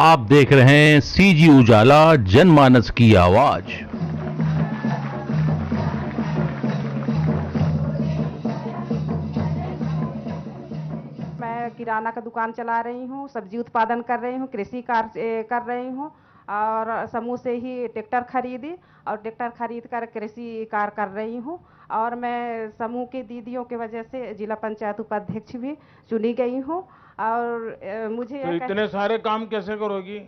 आप देख रहे हैं सीजी उजाला जनमानस की आवाज। मैं किराना का दुकान चला रही हूँ, सब्जी उत्पादन कर रही हूँ, कृषि कार्य कर रही हूँ और समूह से ही ट्रैक्टर खरीदी और ट्रैक्टर खरीद कर कृषि कार्य कर रही हूँ। और मैं समूह की दीदियों की वजह से जिला पंचायत उपाध्यक्ष भी चुनी गई हूँ। और मुझे तो इतने सारे काम कैसे करोगी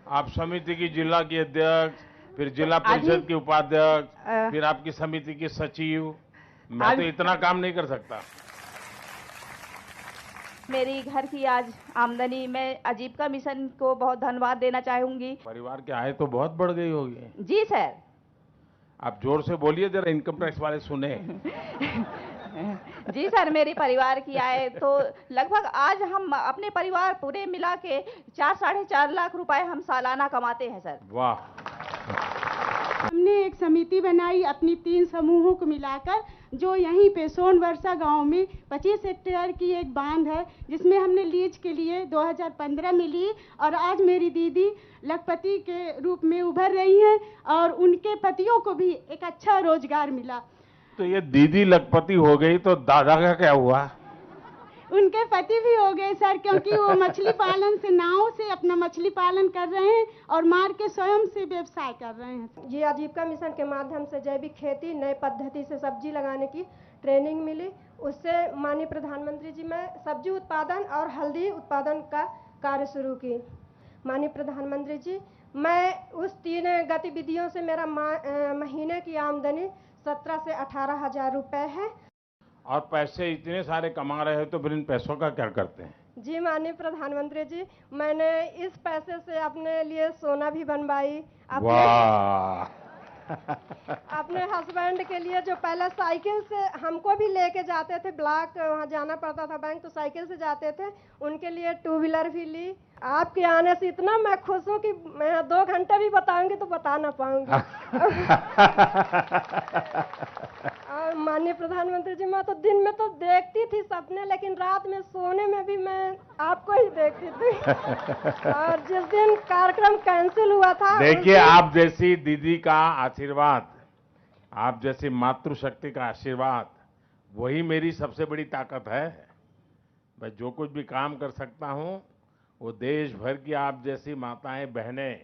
आप? समिति की जिला की अध्यक्ष, फिर जिला परिषद की उपाध्यक्ष, फिर आपकी समिति की सचिव। मैं तो इतना काम नहीं कर सकता। मेरी घर की आज आमदनी, मैं आजीविका मिशन को बहुत धन्यवाद देना चाहूंगी। परिवार की आय तो बहुत बढ़ गई होगी। जी सर। आप जोर से बोलिए, जरा इनकम टैक्स वाले सुने। जी सर, मेरे परिवार की आय तो लगभग आज हम अपने परिवार पूरे मिला के 4-4.5 लाख रुपए हम सालाना कमाते हैं सर। वाह। हमने एक समिति बनाई अपनी 3 समूहों को मिलाकर, जो यहीं पे सोनवर्षा गांव में 25 हेक्टेयर की एक बांध है, जिसमें हमने लीज के लिए 2015 में ली। और आज मेरी दीदी लखपति के रूप में उभर रही हैं और उनके पतियों को भी एक अच्छा रोजगार मिला। तो ये दीदी लखपति हो गई, तो दादा का क्या हुआ? उनके पति भी हो गए सर, क्योंकि वो मछली पालन से, नाव से अपना मछली पालन कर रहे हैं और मार के स्वयं से व्यवसाय कर रहे हैं। ये आजीविका मिशन के माध्यम से जैविक खेती, नए पद्धति से सब्जी लगाने की ट्रेनिंग मिली। उससे माननीय प्रधानमंत्री जी में सब्जी उत्पादन और हल्दी उत्पादन का कार्य शुरू की। माननीय प्रधानमंत्री जी, मैं उस 3 गतिविधियों से मेरा महीने की आमदनी 17 से 18 हजार रुपये है। और पैसे इतने सारे कमा रहे हो, तो फिर इन पैसों का क्या करते हैं? जी माननीय प्रधानमंत्री जी, मैंने इस पैसे से अपने लिए सोना भी बनवाई। अपने हस्बैंड के लिए, जो पहले साइकिल से हमको भी लेके जाते थे, ब्लॉक वहाँ जाना पड़ता था बैंक, तो साइकिल से जाते थे, उनके लिए 2 व्हीलर भी ली। आपके आने से इतना मैं खुश हूँ कि मैं 2 घंटे भी बताऊंगी तो बता ना पाऊंगी। और माननीय प्रधानमंत्री जी, मैं तो दिन में तो देखती थी सपने, लेकिन रात में सोने में भी मैं आपको ही देखती थी। और जिस दिन कार्यक्रम कैंसिल हुआ था, देखिए, आप जैसी दीदी का आशीर्वाद, आप जैसी मातृशक्ति का आशीर्वाद, वही मेरी सबसे बड़ी ताकत है। मैं जो कुछ भी काम कर सकता हूँ, वो देश भर की आप जैसी माताएं, बहनें,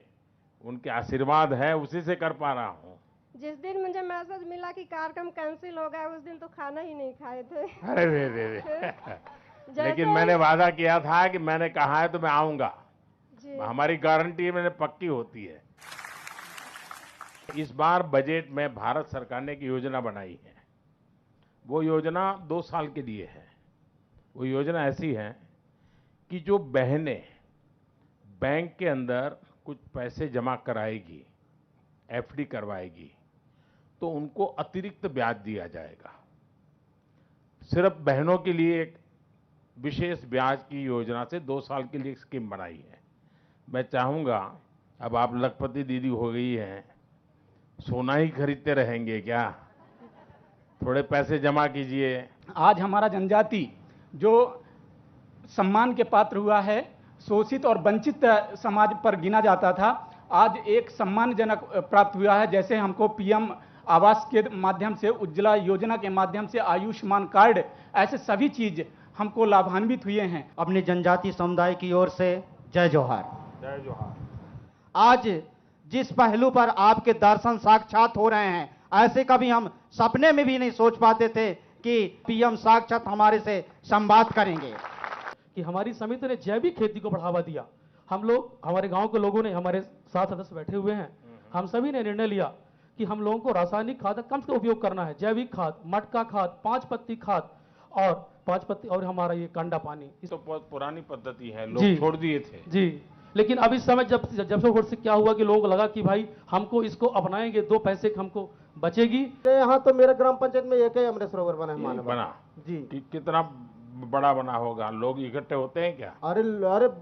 उनके आशीर्वाद है, उसी से कर पा रहा हूँ। जिस दिन मुझे मैसेज मिला कि कार्यक्रम कैंसिल हो गया, उस दिन तो खाना ही नहीं खाए थे। अरे लेकिन मैंने वादा किया था कि मैंने कहा है तो मैं आऊंगा। हमारी गारंटी मैंने पक्की होती है। इस बार बजट में भारत सरकार ने एक योजना बनाई है। वो योजना 2 साल के लिए है। वो योजना ऐसी है कि जो बहनें बैंक के अंदर कुछ पैसे जमा कराएगी, एफडी करवाएगी, तो उनको अतिरिक्त ब्याज दिया जाएगा। सिर्फ बहनों के लिए एक विशेष ब्याज की योजना से 2 साल के लिए स्कीम बनाई है। मैं चाहूंगा, अब आप लखपति दीदी हो गई हैं, सोना ही खरीदते रहेंगे क्या? थोड़े पैसे जमा कीजिए। आज हमारा जनजाति जो सम्मान के पात्र हुआ है, शोषित और वंचित समाज पर गिना जाता था, आज एक सम्मानजनक प्राप्त हुआ है। जैसे हमको पीएम आवास के माध्यम से, उज्ज्वला योजना के माध्यम से, आयुष्मान कार्ड, ऐसे सभी चीज हमको लाभान्वित हुए हैं। अपनी जनजाति समुदाय की ओर से जय जोहार। जय जोहार। आज जिस पहलू पर आपके दर्शन साक्षात हो रहे हैं, ऐसे कभी हम सपने में भी नहीं सोच पाते थे कि पीएम साक्षात हमारे से संवाद करेंगे। कि हमारी समिति ने जैविक खेती को बढ़ावा दिया। हम लोग, हमारे गांव के लोगों ने, हमारे 7 सदस्य बैठे हुए हैं, हम सभी ने निर्णय लिया कि हम लोगों को रासायनिक खाद का कम से कम उपयोग करना है। जैविक खाद, मटका खाद, 5 पत्ती खाद और 5 पत्ती और हमारा ये कांडा पानी। तो बहुत पुरानी पद्धति है, लोग छोड़ दिए थे। जी, लेकिन अब इस समय जब से क्या हुआ कि लोगों को लगा कि भाई हमको इसको अपनाएंगे, 2 पैसे हमको बचेगी। यहाँ तो मेरे ग्राम पंचायत में एक ही अमृत सरोवर बना जी। कितना बड़ा बना होगा? लोग इकट्ठे होते हैं क्या? अरे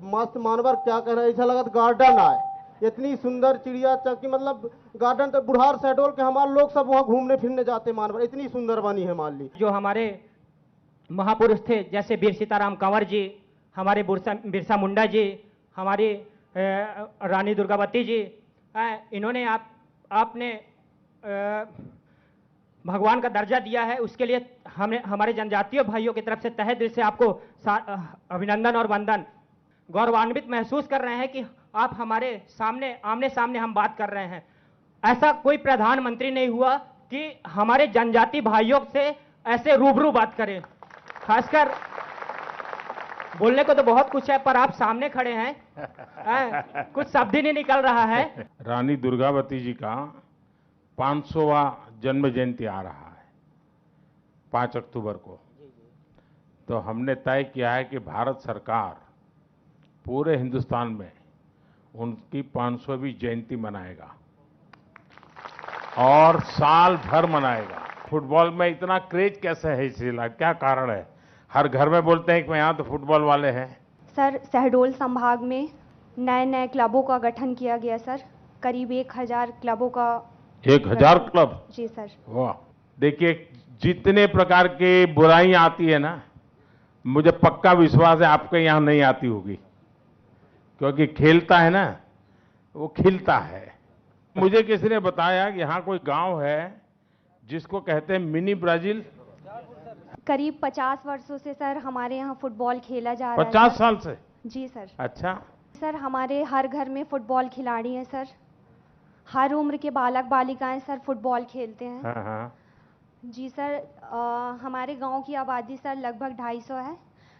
मस्त मानवर, क्या कह रहे हैं, ऐसा लगा गार्डन है, इतनी सुंदर चिड़िया चौकी, मतलब गार्डन तो बुढ़ार शहडोल के हमारे लोग सब वहाँ घूमने फिरने जाते। मानवर इतनी सुंदर बनी है। मान ली जो हमारे महापुरुष थे, जैसे वीर सीताराम कंवर जी, हमारे बिरसा मुंडा जी, हमारे रानी दुर्गावती जी, इन्होंने आपने भगवान का दर्जा दिया है, उसके लिए हमें हमारे जनजातीय भाइयों की तरफ से तहे दिल से आपको अभिनंदन और वंदन। गौरवान्वित महसूस कर रहे हैं कि आप हमारे सामने आमने सामने हम बात कर रहे हैं। ऐसा कोई प्रधानमंत्री नहीं हुआ कि हमारे जनजाति भाइयों से ऐसे रूबरू बात करें। खासकर बोलने को तो बहुत कुछ है, पर आप सामने खड़े हैं, कुछ शब्द ही नहीं निकल रहा है। रानी दुर्गावती जी का 500वां जन्म जयंती आ रहा है 5 अक्टूबर को। तो हमने तय किया है कि भारत सरकार पूरे हिंदुस्तान में उनकी 500वीं जयंती मनाएगा और साल भर मनाएगा। फुटबॉल में इतना क्रेज कैसे है इस जिला, क्या कारण है? हर घर में बोलते हैं कि यहाँ तो फुटबॉल वाले हैं। सर, शहडोल संभाग में नए नए क्लबों का गठन किया गया सर, करीब 1000 क्लबों का। 1000 क्लब? जी सर। वाह। देखिए, जितने प्रकार की बुराइयां आती है ना, मुझे पक्का विश्वास है आपके यहाँ नहीं आती होगी, क्योंकि खेलता है ना वो खिलता है। मुझे किसी ने बताया कि यहाँ कोई गांव है जिसको कहते हैं मिनी ब्राजील। करीब 50 वर्षों से सर हमारे यहाँ फुटबॉल खेला जा रहा है। 50 साल से? जी सर। अच्छा। सर, हमारे हर घर में फुटबॉल खिलाड़ी हैं सर, हर उम्र के बालक बालिकाएं सर फुटबॉल खेलते हैं। हाँ हाँ। जी सर। हमारे गांव की आबादी सर लगभग 250 है,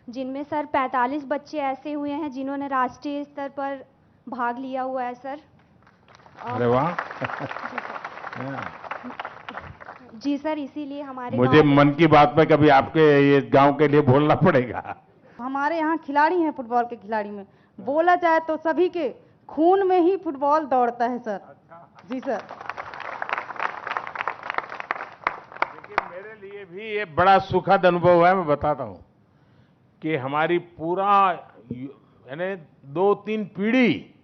जिनमें सर 45 बच्चे ऐसे हुए हैं जिन्होंने राष्ट्रीय स्तर पर भाग लिया हुआ है सर। अरे वाह। जी सर, इसीलिए हमारे मुझे मन की बात में कभी आपके ये गांव के लिए बोलना पड़ेगा। हमारे यहाँ खिलाड़ी हैं, फुटबॉल के खिलाड़ी में बोला जाए तो सभी के खून में ही फुटबॉल दौड़ता है सर। जी सर। देखिए, मेरे लिए भी ये बड़ा सुखद अनुभव है। मैं बताता हूँ कि हमारी पूरा यानी 2-3 पीढ़ी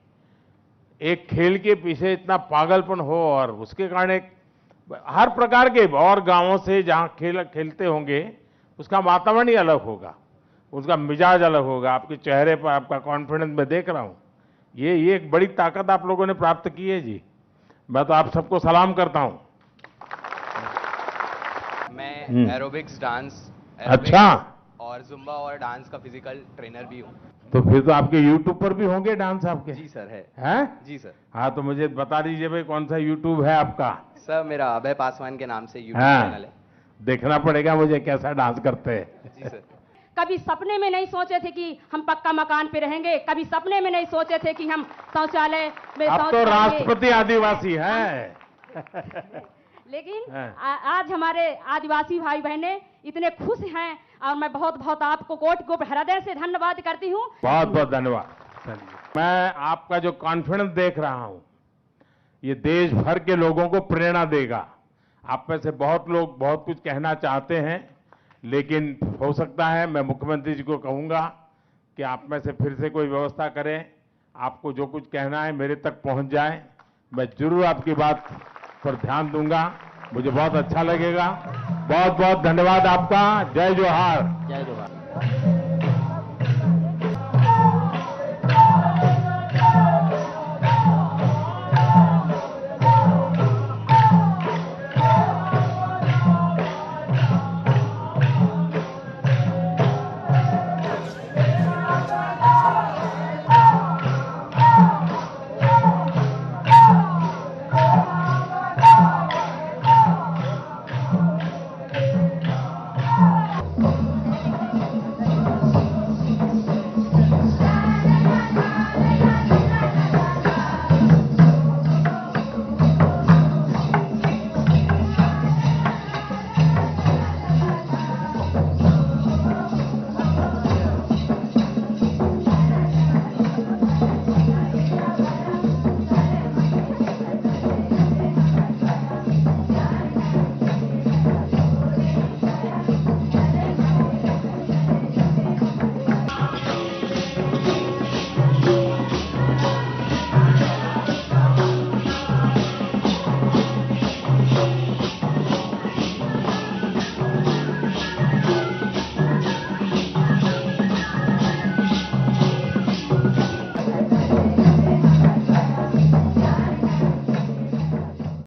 एक खेल के पीछे इतना पागलपन हो, और उसके कारण हर प्रकार के और गांवों से जहां खेलते होंगे उसका वातावरण ही अलग होगा, उसका मिजाज अलग होगा। आपके चेहरे पर आपका कॉन्फिडेंस मैं देख रहा हूं। ये एक बड़ी ताकत आप लोगों ने प्राप्त की है जी। मैं तो आप सबको सलाम करता हूं। मैं एरोबिक्स, डांस, अच्छा, और जुम्बा और डांस का फिजिकल ट्रेनर भी हूँ। तो फिर तो आपके यूट्यूब पर भी होंगे डांस आपके? जी सर, है। हैं? जी सर। हाँ, तो मुझे बता दीजिए भाई, कौन सा यूट्यूब है आपका? सर, मेरा अभय पासवान के नाम से यूट्यूब चैनल है। देखना पड़ेगा मुझे कैसा डांस करते हैं। जी सर। कभी सपने में नहीं सोचे थे कि हम पक्का मकान पे रहेंगे, कभी सपने में नहीं सोचे थे कि हम शौचालय में अब तो राष्ट्रपति आदिवासी है। लेकिन आज हमारे आदिवासी भाई बहनें इतने खुश हैं, और मैं बहुत बहुत आपको कोटि हृदय से धन्यवाद करती हूँ। बहुत बहुत धन्यवाद। मैं आपका जो कॉन्फिडेंस देख रहा हूँ, ये देश भर के लोगों को प्रेरणा देगा। आप में से बहुत लोग बहुत कुछ कहना चाहते हैं, लेकिन हो सकता है मैं मुख्यमंत्री जी को कहूंगा कि आप में से फिर से कोई व्यवस्था करें, आपको जो कुछ कहना है मेरे तक पहुंच जाए। मैं जरूर आपकी बात पर ध्यान दूंगा, मुझे बहुत अच्छा लगेगा। बहुत बहुत धन्यवाद आपका। जय जोहार। जय जोहार।